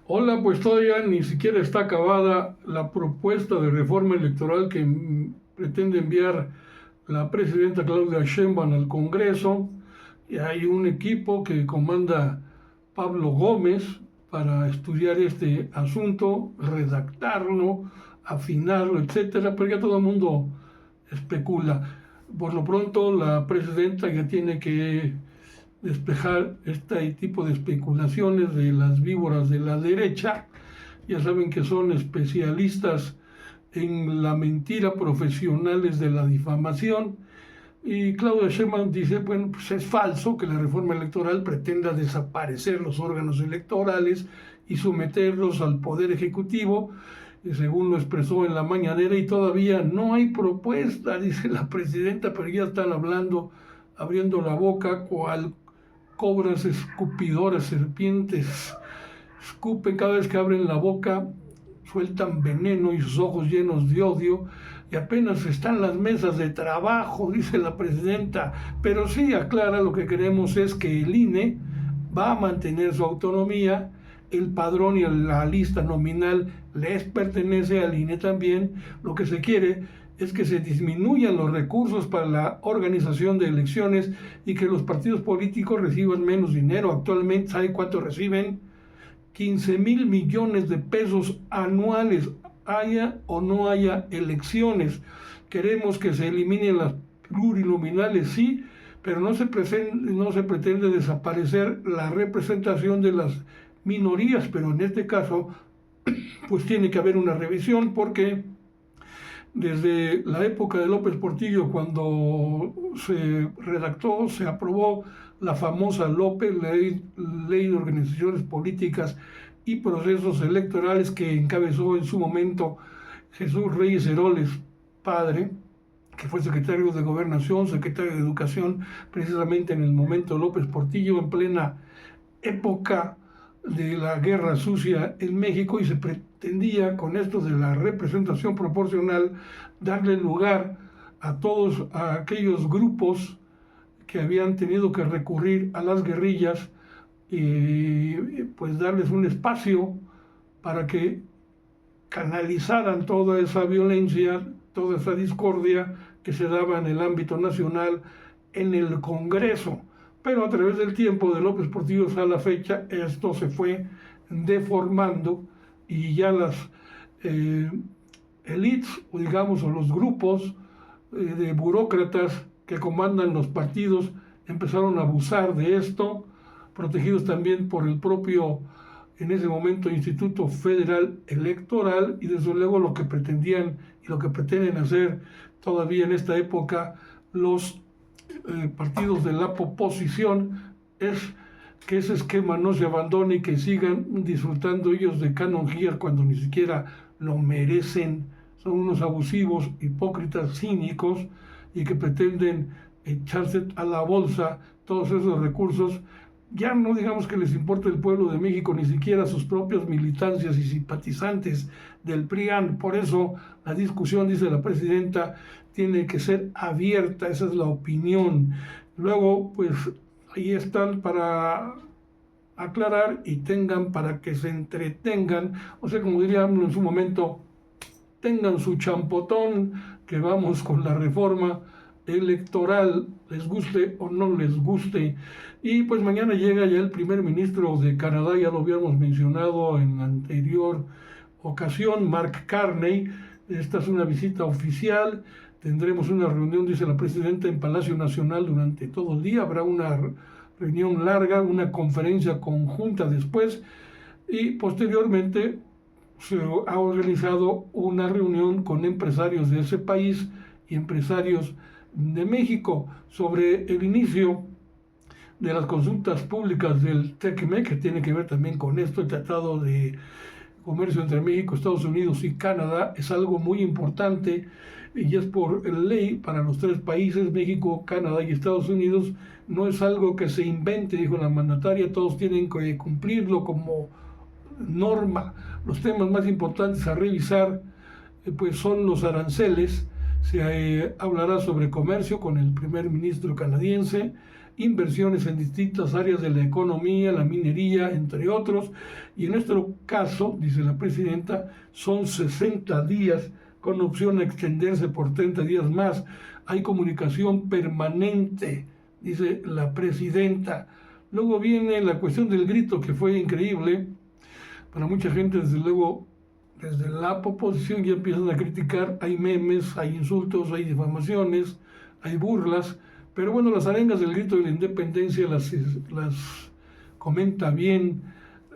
Hola, pues todavía ni siquiera está acabada la propuesta de reforma electoral que pretende enviar la presidenta Claudia Sheinbaum al Congreso. Y hay un equipo que comanda Pablo Gómez para estudiar este asunto, redactarlo, afinarlo, etcétera, pero ya todo el mundo especula. Por lo pronto, la presidenta ya tiene que despejar este tipo de especulaciones de las víboras de la derecha. Ya saben que son especialistas en la mentira, profesionales de la difamación. Y Claudia Sheinbaum dice, bueno, pues es falso que la reforma electoral pretenda desaparecer los órganos electorales y someterlos al Poder Ejecutivo, según lo expresó en la mañanera, y todavía no hay propuesta, dice la presidenta, pero ya están hablando, abriendo la boca, cual cobras escupidoras, serpientes, escupen cada vez que abren la boca, sueltan veneno y sus ojos llenos de odio, y apenas están las mesas de trabajo, dice la presidenta, pero sí aclara lo que queremos es que el INE va a mantener su autonomía, el padrón y la lista nominal les pertenece al INE también, lo que se quiere es que se disminuyan los recursos para la organización de elecciones y que los partidos políticos reciban menos dinero. Actualmente, ¿sabe cuánto reciben? 15,000 millones de pesos anuales, haya o no haya elecciones. Queremos que se eliminen las plurinominales, sí, pero no se pretende desaparecer la representación de las minorías, pero en este caso, pues tiene que haber una revisión porque desde la época de López Portillo, cuando se redactó, se aprobó la famosa Ley de Organizaciones Políticas y Procesos Electorales que encabezó en su momento Jesús Reyes Heroles, padre, que fue secretario de Gobernación, secretario de Educación, precisamente en el momento de López Portillo, en plena época de la guerra sucia en México, y se pretendía con esto de la representación proporcional darle lugar a todos a aquellos grupos que habían tenido que recurrir a las guerrillas y pues darles un espacio para que canalizaran toda esa violencia, toda esa discordia que se daba en el ámbito nacional en el Congreso. Pero a través del tiempo de López Portillo a la fecha, esto se fue deformando y ya las élites, digamos, o los grupos de burócratas que comandan los partidos empezaron a abusar de esto, protegidos también por el propio, en ese momento, Instituto Federal Electoral, y desde luego lo que pretendían y lo que pretenden hacer todavía en esta época los partidos de la oposición es que ese esquema no se abandone y que sigan disfrutando ellos de canonjías cuando ni siquiera lo merecen. Son unos abusivos, hipócritas, cínicos, y que pretenden echarse a la bolsa todos esos recursos. Ya no digamos que les importa el pueblo de México, ni siquiera sus propias militancias y simpatizantes del PRIAN. Por eso la discusión, dice la presidenta, tiene que ser abierta, esa es la opinión. Luego, pues ahí están para aclarar y tengan para que se entretengan, o sea, como diríamos en su momento, tengan su champotón, que vamos con la reforma electoral, les guste o no les guste. Y pues mañana llega ya el primer ministro de Canadá, ya lo habíamos mencionado en la anterior ocasión, Mark Carney. Esta es una visita oficial, tendremos una reunión, dice la presidenta, en Palacio Nacional durante todo el día, habrá una reunión larga, una conferencia conjunta después, y posteriormente se ha organizado una reunión con empresarios de ese país y empresarios de México sobre el inicio de las consultas públicas del TECMEC, que tiene que ver también con esto. El Tratado de Comercio entre México, Estados Unidos y Canadá es algo muy importante y es por ley para los tres países, México, Canadá y Estados Unidos. No es algo que se invente, dijo la mandataria, todos tienen que cumplirlo como norma. Los temas más importantes a revisar pues son los aranceles. Se hablará sobre comercio con el primer ministro canadiense, inversiones en distintas áreas de la economía, la minería, entre otros. Y en nuestro caso, dice la presidenta, son 60 días con opción a extenderse por 30 días más. Hay comunicación permanente, dice la presidenta. Luego viene la cuestión del grito, que fue increíble. Para mucha gente, desde luego, desde la oposición ya empiezan a criticar. Hay memes, hay insultos, hay difamaciones, hay burlas. Pero bueno, las arengas del grito de la independencia las comenta bien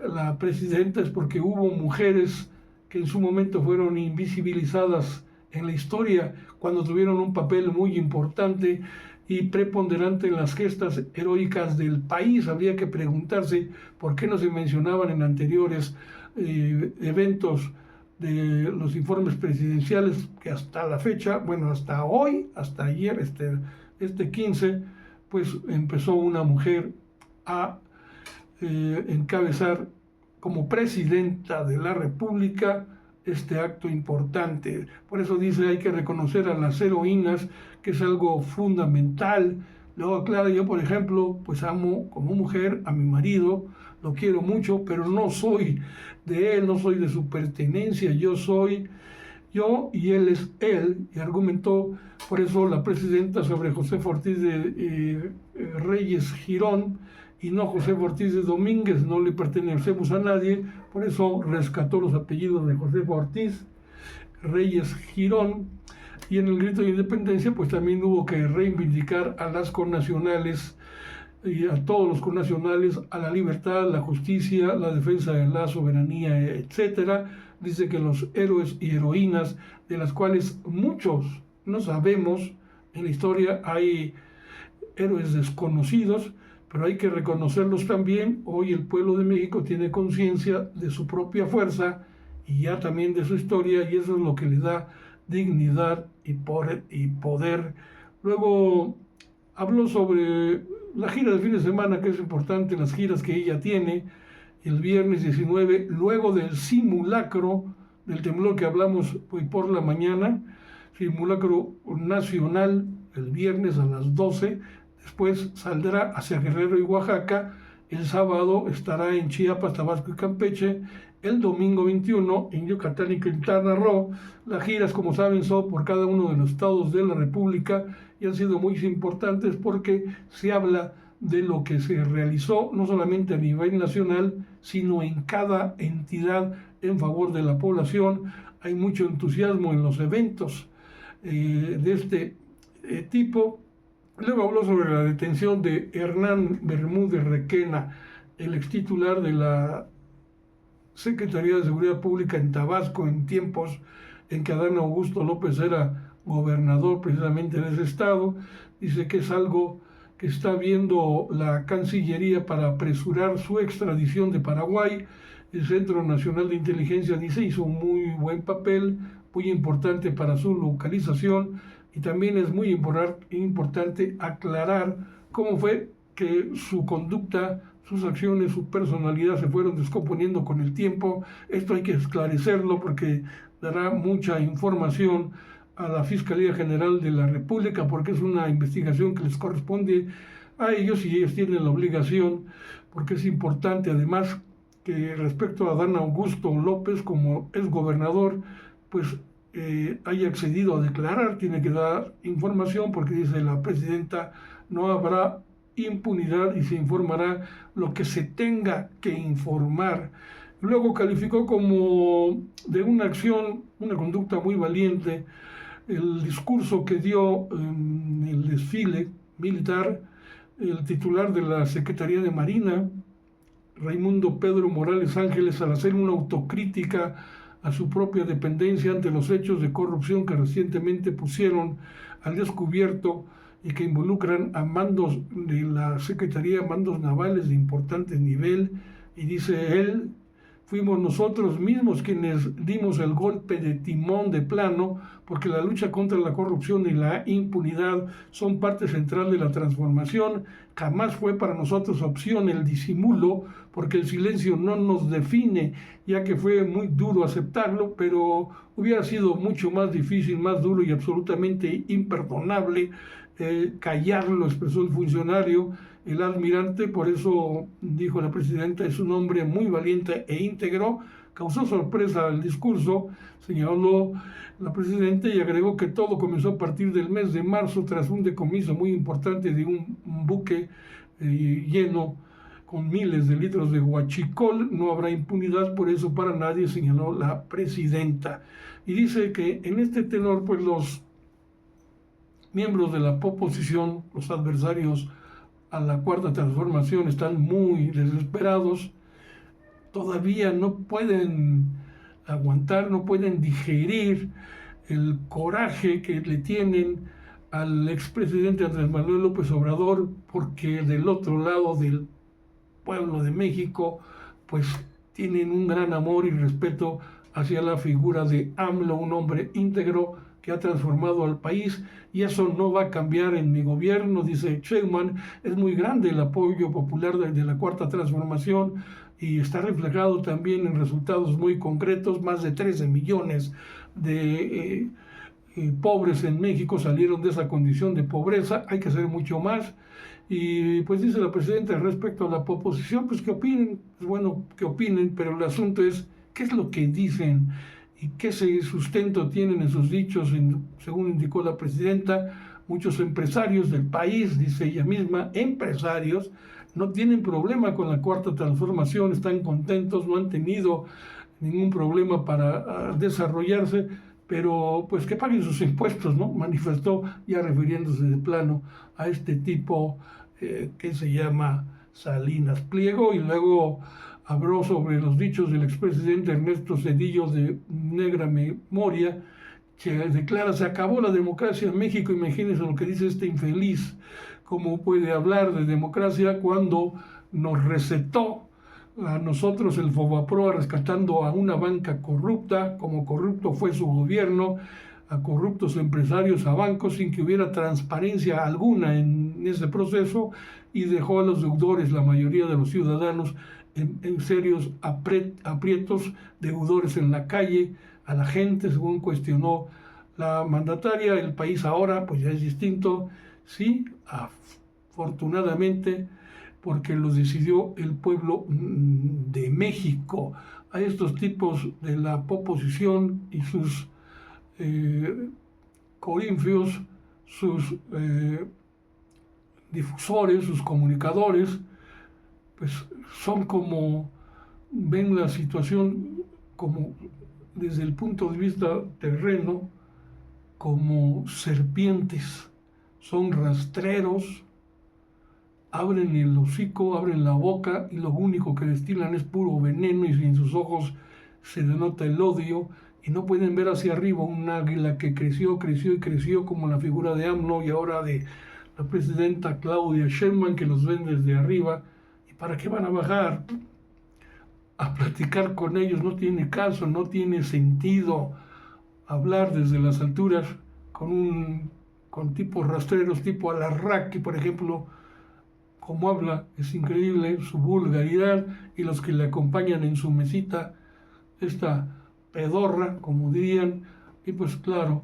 la presidenta, es porque hubo mujeres que en su momento fueron invisibilizadas en la historia cuando tuvieron un papel muy importante y preponderante en las gestas heroicas del país. Habría que preguntarse por qué no se mencionaban en anteriores eventos de los informes presidenciales, que hasta la fecha, bueno, hasta hoy, hasta ayer, este 15, pues empezó una mujer a encabezar como presidenta de la República este acto importante. Por eso dice, hay que reconocer a las heroínas, que es algo fundamental. Luego aclara, yo por ejemplo, pues amo como mujer a mi marido, lo quiero mucho, pero no soy de él, no soy de su pertenencia, yo soy yo y él es él. Y argumentó por eso la presidenta sobre José Ortiz de Reyes Girón, y no José Ortiz de Domínguez, no le pertenecemos a nadie. Por eso rescató los apellidos de José Ortiz Reyes Girón. Y en el grito de independencia pues también hubo que reivindicar a las connacionales y a todos los connacionales, a la libertad, la justicia, la defensa de la soberanía, etcétera. Dice que los héroes y heroínas, de las cuales muchos no sabemos, en la historia hay héroes desconocidos, pero hay que reconocerlos también. Hoy el pueblo de México tiene conciencia de su propia fuerza y ya también de su historia, y eso es lo que le da dignidad y poder. Luego habló sobre la gira de fin de semana, que es importante, las giras que ella tiene. El viernes 19, luego del simulacro del temblor que hablamos hoy por la mañana, simulacro nacional, el viernes a las 12, después saldrá hacia Guerrero y Oaxaca, el sábado estará en Chiapas, Tabasco y Campeche, el domingo 21 en Yucatán y Quintana Roo. Las giras, como saben, son por cada uno de los estados de la República y han sido muy importantes porque se habla de lo que se realizó no solamente a nivel nacional, sino en cada entidad en favor de la población. Hay mucho entusiasmo en los eventos de este tipo. Luego habló sobre la detención de Hernán Bermúdez Requena, el ex titular de la Secretaría de Seguridad Pública en Tabasco, en tiempos en que Adán Augusto López era gobernador precisamente de ese estado. Dice que es algo que está viendo la Cancillería para apresurar su extradición de Paraguay. El Centro Nacional de Inteligencia, dice, hizo un muy buen papel, muy importante para su localización, y también es muy importante aclarar cómo fue que su conducta, sus acciones, su personalidad se fueron descomponiendo con el tiempo. Esto hay que esclarecerlo porque dará mucha información a la Fiscalía General de la República, porque es una investigación que les corresponde a ellos y ellos tienen la obligación, porque es importante además que respecto a Adán Augusto López, como es gobernador, pues haya accedido a declarar, tiene que dar información, porque dice la presidenta, no habrá impunidad y se informará lo que se tenga que informar. Luego calificó como de una acción, una conducta muy valiente, el discurso que dio en el desfile militar el titular de la Secretaría de Marina, Raimundo Pedro Morales Ángeles, al hacer una autocrítica a su propia dependencia ante los hechos de corrupción que recientemente pusieron al descubierto y que involucran a mandos de la Secretaría, mandos navales de importante nivel. Y dice él, fuimos nosotros mismos quienes dimos el golpe de timón de plano, porque la lucha contra la corrupción y la impunidad son parte central de la transformación. Jamás fue para nosotros opción el disimulo, porque el silencio no nos define, ya que fue muy duro aceptarlo, pero hubiera sido mucho más difícil, más duro y absolutamente imperdonable callarlo, expresó el funcionario, el almirante, por eso dijo la presidenta, es un hombre muy valiente e íntegro. Causó sorpresa el discurso, señaló la presidenta, y agregó que todo comenzó a partir del mes de marzo tras un decomiso muy importante de un buque lleno con miles de litros de huachicol. No habrá impunidad por eso para nadie, señaló la presidenta. Y dice que en este tenor, pues los miembros de la oposición, los adversarios a la Cuarta Transformación, están muy desesperados. Todavía no pueden aguantar, no pueden digerir el coraje que le tienen al expresidente Andrés Manuel López Obrador, porque del otro lado del pueblo de México, pues tienen un gran amor y respeto hacia la figura de AMLO, un hombre íntegro que ha transformado al país, y eso no va a cambiar en mi gobierno, dice Sheinbaum. Es muy grande el apoyo popular de la Cuarta Transformación y está reflejado también en resultados muy concretos. Más de 13 millones de pobres en México salieron de esa condición de pobreza. Hay que hacer mucho más. Y pues dice la presidenta respecto a la oposición, pues que opinen, pues bueno, que opinen, pero el asunto es qué es lo que dicen y qué sustento tienen en sus dichos. Según indicó la presidenta, muchos empresarios del país, dice ella misma, empresarios, no tienen problema con la Cuarta Transformación, están contentos, no han tenido ningún problema para desarrollarse, pero pues que paguen sus impuestos, ¿no? Manifestó, ya refiriéndose de plano a este tipo que se llama Salinas Pliego. Y luego habló sobre los dichos del expresidente Ernesto Zedillo de negra memoria, que declara: se acabó la democracia en México. Imagínense lo que dice este infeliz. ¿Cómo puede hablar de democracia cuando nos recetó a nosotros el Fobaproa rescatando a una banca corrupta, como corrupto fue su gobierno, a corruptos empresarios, a bancos, sin que hubiera transparencia alguna en ese proceso, y dejó a los deudores, la mayoría de los ciudadanos, en serios aprietos, deudores en la calle, a la gente, según cuestionó la mandataria? El país ahora pues ya es distinto, sí, afortunadamente, porque lo decidió el pueblo de México. A estos tipos de la oposición y sus corinfios, sus difusores, sus comunicadores, pues son como, ven la situación como desde el punto de vista terreno, como serpientes. Son rastreros, abren el hocico, abren la boca, y lo único que destilan es puro veneno, y en sus ojos se denota el odio, y no pueden ver hacia arriba un águila que creció y creció, como la figura de AMLO y ahora de la presidenta Claudia Sheinbaum, que los ven desde arriba. ¿Y para qué van a bajar a platicar con ellos? No tiene caso, no tiene sentido hablar desde las alturas con tipos rastreros, tipo Alarraqui, por ejemplo. Como habla, es increíble su vulgaridad, y los que le acompañan en su mesita, esta pedorra, como dirían. Y pues claro,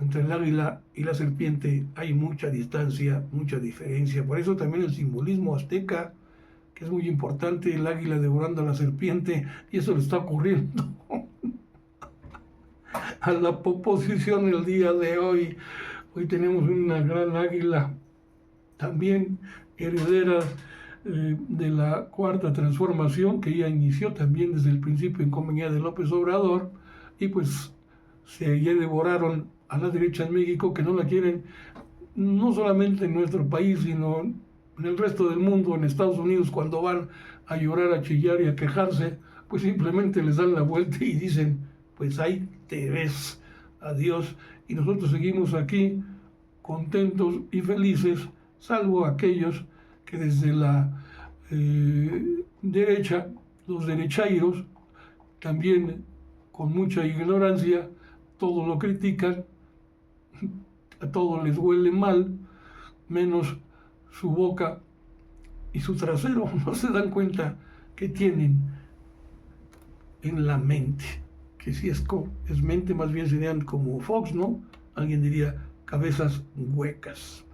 entre el águila y la serpiente hay mucha distancia, mucha diferencia. Por eso también el simbolismo azteca, que es muy importante, el águila devorando a la serpiente, y eso le está ocurriendo a la oposición el día de hoy. Hoy tenemos una gran águila, también heredera de la Cuarta Transformación, que ya inició también desde el principio en compañía de López Obrador, y pues ya devoraron a la derecha en México, que no la quieren, no solamente en nuestro país, sino en el resto del mundo. En Estados Unidos, cuando van a llorar, a chillar y a quejarse, pues simplemente les dan la vuelta y dicen: pues ahí te ves, adiós. Y nosotros seguimos aquí contentos y felices, salvo aquellos que desde la derecha, los derechairos, también con mucha ignorancia, todo lo critican, a todo les huele mal, menos su boca y su trasero. No se dan cuenta que tienen en la mente, que si es mente, más bien serían como Fox, ¿no? Alguien diría cabezas huecas.